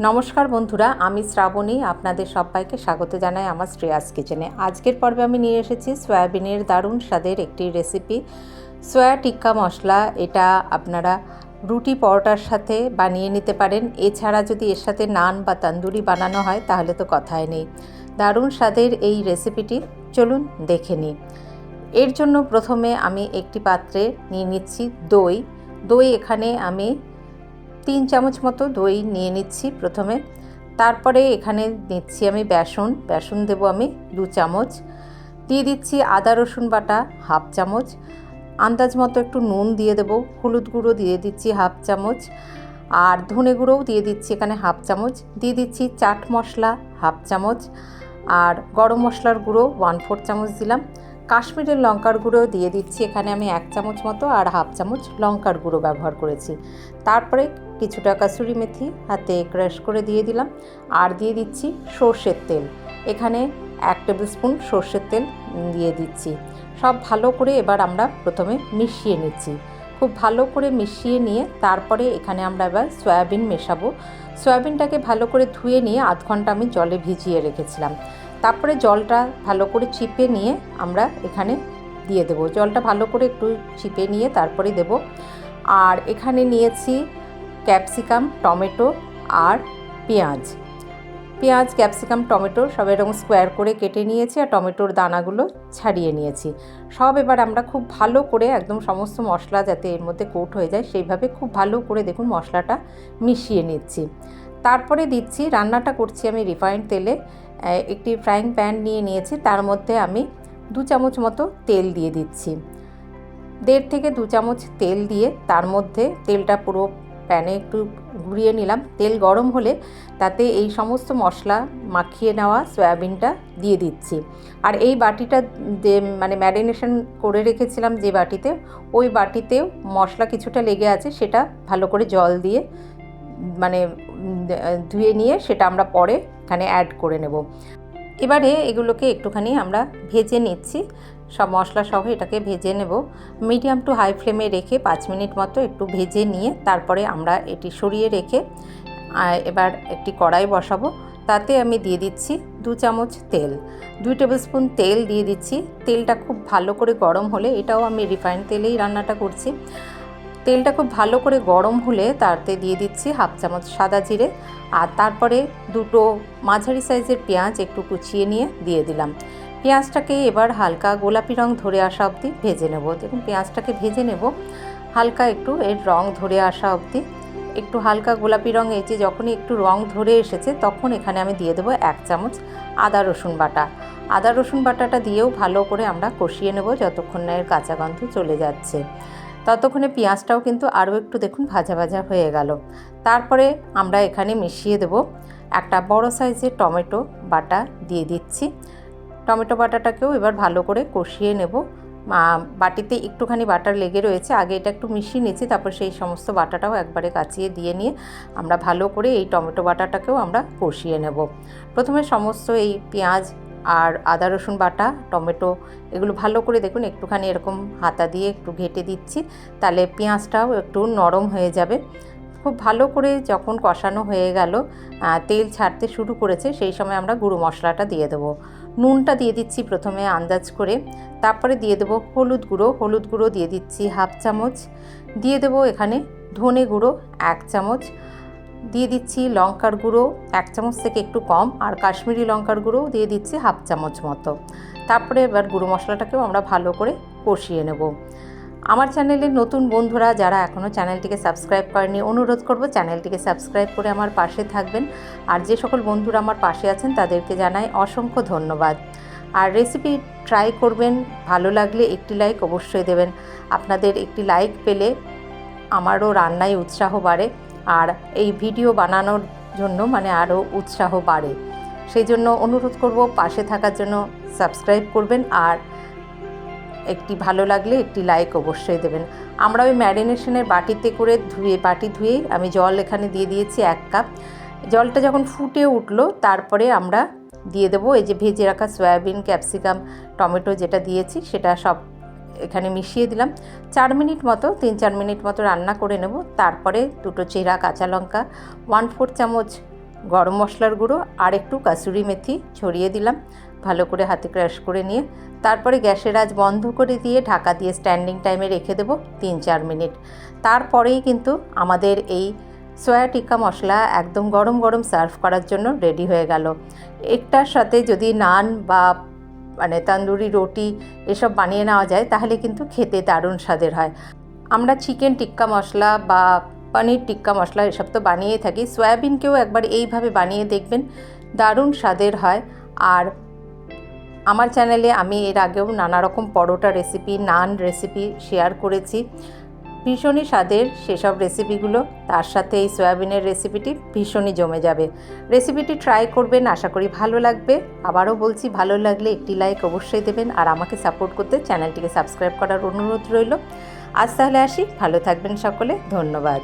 নমস্কার বন্ধুরা, আমি শ্রাবণী আপনাদের সবাইকে স্বাগত জানাই আমার শ্রেয়াস কিচেনে। আজকের পর্বে আমি নিয়ে এসেছি সয়াবিনের দারুণ স্বাদের একটি রেসিপি, সয়া টিক্কা মশলা। এটা আপনারা রুটি পরোটার সাথে বানিয়ে নিতে পারেন। এছাড়া যদি এর সাথে নান বা তন্দুরি বানানো হয় তাহলে তো কথাই নেই। দারুণ স্বাদের এই রেসিপিটি চলুন দেখে নিই। এর জন্য প্রথমে আমি একটি পাত্রে নিয়ে নিচ্ছি দই। এখানে আমি 3 চামচ মতো দই নিয়ে নিচ্ছি প্রথমে। তারপরে এখানে নিচ্ছি আমি বেসন দেব আমি 2 চামচ। দিয়ে দিচ্ছি আদা রসুন বাটা হাফ চামচ। আন্দাজ মতো একটু নুন দিয়ে দেব। হলুদ গুঁড়ো দিয়ে দিচ্ছি হাফ চামচ, আর ধনে গুঁড়োও দিয়ে দিচ্ছি এখানে হাফ চামচ। দিয়ে দিচ্ছি চাট মশলা হাফ চামচ, আর গরম মশলার গুঁড়ো 1/4 চামচ দিলাম। কাশ্মীরের লঙ্কার গুঁড়ো দিয়ে দিচ্ছি এখানে আমি 1 চামচ মতো, আর হাফ চামচ লঙ্কার গুঁড়ো ব্যবহার করেছি। তারপরে কিছুটা কাসুরি মেথি হাতে ক্রাশ করে দিয়ে দিলাম, আর দিয়ে দিচ্ছি সর্ষের তেল। এখানে 1 টেবিল স্পুন সর্ষের তেল দিয়ে দিচ্ছি। সব ভালো করে এবার আমরা প্রথমে মিশিয়ে নিচ্ছি। খুব ভালো করে মিশিয়ে নিয়ে তারপরে এখানে আমরা এবার সয়াবিন মেশাবো। সয়াবিনটাকে ভালো করে ধুয়ে নিয়ে আধ ঘন্টা আমি জলে ভিজিয়ে রেখেছিলাম। তারপরে জলটা ভালো করে চিপে নিয়ে আমরা এখানে দিয়ে দেবো। জলটা ভালো করে একটু চিপে নিয়ে তারপরে দেব। আর এখানে নিয়েছি ক্যাপসিকাম, টমেটো আর পেঁয়াজ। ক্যাপসিকাম, টমেটো সব এরকম স্কোয়ার করে কেটে নিয়েছি, আর টমেটোর দানাগুলো ছাড়িয়ে নিয়েছি। সব এবার আমরা খুব ভালো করে একদম সমস্ত মশলা যাতে এর মধ্যে কোট হয়ে যায় সেইভাবে খুব ভালো করে দেখুন মশলাটা মিশিয়ে নিচ্ছি। তারপরে দিচ্ছি, রান্নাটা করছি আমি রিফাইন্ড তেলে। একটি ফ্রাইং প্যান নিয়ে নিয়েছি, তার মধ্যে আমি 2 চামচ মতো তেল দিয়ে দিচ্ছি। 1.5 থেকে 2 চামচ তেল দিয়ে তার মধ্যে তেলটা পুরো প্যানে একটু ঘুরিয়ে নিলাম। তেল গরম হলে তাতে এই সমস্ত মশলা মাখিয়ে নেওয়া সয়াবিনটা দিয়ে দিচ্ছি। আর এই বাটিটা যে মানে ম্যারিনেশন করে রেখেছিলাম যে বাটিতে, ওই বাটিতেও মশলা কিছুটা লেগে আছে, সেটা ভালো করে জল দিয়ে মানে ধুয়ে নিয়ে সেটা আমরা পরে এখানে অ্যাড করে নেব। এবারে এগুলোকে একটুখানি আমরা ভেজে নিচ্ছি, সব মশলা সহ এটাকে ভেজে নেব। মিডিয়াম টু হাই ফ্লেমে রেখে 5 মিনিট মতো একটু ভেজে নিয়ে তারপরে আমরা এটি সরিয়ে রেখে এবার একটি কড়াই বসাবো। তাতে আমি দিয়ে দিচ্ছি 2 চামচ তেল, 2 টেবিল স্পুন তেল দিয়ে দিচ্ছি। তেলটা খুব ভালো করে গরম হলে, এটাও আমি রিফাইন্ড তেলেই রান্নাটা করছি, তেলটা খুব ভালো করে গরম হলে তাতে দিয়ে দিচ্ছি হাফ চামচ সাদা জিরে, আর তারপরে 2টো মাঝারি সাইজের পেঁয়াজ একটু কুচিয়ে নিয়ে দিয়ে দিলাম। পেঁয়াজটাকে এবার হালকা গোলাপি রং ধরে আসা অবধি ভেজে নেব। দেখুন পেঁয়াজটাকে ভেজে নেব হালকা একটু এর রং ধরে আসা অবধি। একটু হালকা গোলাপি রং এই যে যখনই একটু রং ধরে এসেছে তখন এখানে আমি দিয়ে দেবো 1 চামচ আদা রসুন বাটা। আদা রসুন বাটাটা দিয়েও ভালো করে আমরা কষিয়ে নেব যতক্ষণ না এর কাঁচা গন্ধ চলে যাচ্ছে। ততক্ষণে পেঁয়াজটাও কিন্তু আরও একটু দেখুন ভাজা ভাজা হয়ে গেল। তারপরে আমরা এখানে মিশিয়ে দেব একটা বড় সাইজের টমেটো বাটা দিয়ে দিচ্ছি। টমেটো বাটাটাকেও এবার ভালো করে কষিয়ে নেব। বাটিতে একটুখানি বাটার লেগে রয়েছে, আগে এটা একটু মিশিয়ে নিয়েছি, তারপর সেই সমস্ত বাটাটাও একবারে কাচিয়ে দিয়ে নিয়ে আমরা ভালো করে এই টমেটো বাটাটাকেও আমরা কষিয়ে নেব। প্রথমে সমস্ত এই পেঁয়াজ আর আদা রসুন বাটা, টমেটো এগুলো ভালো করে দেখুন একটুখানি এরকম হাতা দিয়ে একটু ঘেঁটে দিচ্ছি, তাহলে পেঁয়াজটাও একটু নরম হয়ে যাবে। খুব ভালো করে যখন কষানো হয়ে গেল, তেল ছাড়তে শুরু করেছে, সেই সময় আমরা গুঁড়ো মশলাটা দিয়ে দেবো। নুনটা দিয়ে দিচ্ছি প্রথমে আন্দাজ করে, তারপরে দিয়ে দেবো হলুদ গুঁড়ো দিয়ে দিচ্ছি হাফ চামচ। দিয়ে দেবো এখানে ধনে গুঁড়ো 1 চামচ। দিয়ে দিচ্ছি লঙ্কার গুঁড়ো 1 চামচ থেকে একটু কম, আর কাশ্মীরি লঙ্কার গুঁড়োও দিয়ে দিচ্ছি হাফ চামচ মতো। তারপরে এবার গুঁড়ো মশলাটাকেও আমরা ভালো করে কষিয়ে নেব। আমার চ্যানেলের নতুন বন্ধুরা যারা এখনও চ্যানেলটিকে সাবস্ক্রাইব করেনি, অনুরোধ করব চ্যানেলটিকে সাবস্ক্রাইব করে আমার পাশে থাকবেন। আর যে সকল বন্ধুরা আমার পাশে আছেন তাদেরকে জানাই অসংখ্য ধন্যবাদ। আর রেসিপি ট্রাই করবেন, ভালো লাগলে একটি লাইক অবশ্যই দেবেন। আপনাদের একটি লাইক পেলে আমারও রান্নায় উৎসাহ বাড়ে, আর এই ভিডিও বানানোর জন্য মানে আরও উৎসাহ বাড়ে। সেই জন্য অনুরোধ করব পাশে থাকার জন্য, সাবস্ক্রাইব করবেন, আর একটি ভালো লাগলে একটি লাইক অবশ্যই দেবেন। আমরা ওই ম্যারিনেশনের বাটি ধুয়েই আমি জল এখানে দিয়ে দিয়েছি 1 কাপ। জলটা যখন ফুটে উঠলো তারপরে আমরা দিয়ে দেবো এই যে ভেজে রাখা সয়াবিন, ক্যাপসিকাম, টমেটো যেটা দিয়েছি সেটা সব এখানে মিশিয়ে দিলাম। 3-4 মিনিট মতো রান্না করে নেব। তারপরে 2টো চেরা কাঁচা লঙ্কা, 1/4 চামচ গরম মশলার গুঁড়ো আর একটু কাসুরি মেথি ছড়িয়ে দিলাম, ভালো করে হাতে ক্রাশ করে নিয়ে তারপরে গ্যাসের আঁচ বন্ধ করে দিয়ে ঢাকা দিয়ে স্ট্যান্ডিং টাইমে রেখে দেবো 3-4 মিনিট। তারপরেই কিন্তু আমাদের এই সয়া টিক্কা মশলা একদম গরম গরম সার্ভ করার জন্য রেডি হয়ে গেল। একটার সাথে যদি নান বা মানে তন্দুরি রুটি এসব বানিয়ে নেওয়া যায় তাহলে কিন্তু খেতে দারুণ স্বাদের হয়। আমরা চিকেন টিক্কা মশলা বা পনির টিক্কা মশলা এসব তো বানিয়েই থাকি, সয়াবিনকেও একবার এইভাবে বানিয়ে দেখবেন, দারুণ স্বাদের হয়। আর আমার চ্যানেলে আমি এর আগেও নানা রকম পরোটা রেসিপি, নান রেসিপি শেয়ার করেছি, ভীষণই স্বাদের সেসব রেসিপিগুলো। তার সাথে এই সয়াবিনের রেসিপিটি ভীষণই জমে যাবে। রেসিপিটি ট্রাই করবেন, আশা করি ভালো লাগবে। আবারও বলছি, ভালো লাগলে একটি লাইক অবশ্যই দেবেন, আর আমাকে সাপোর্ট করতে চ্যানেলটিকে সাবস্ক্রাইব করার অনুরোধ রইল। আজ তাহলে আসি, ভালো থাকবেন সকলে, ধন্যবাদ।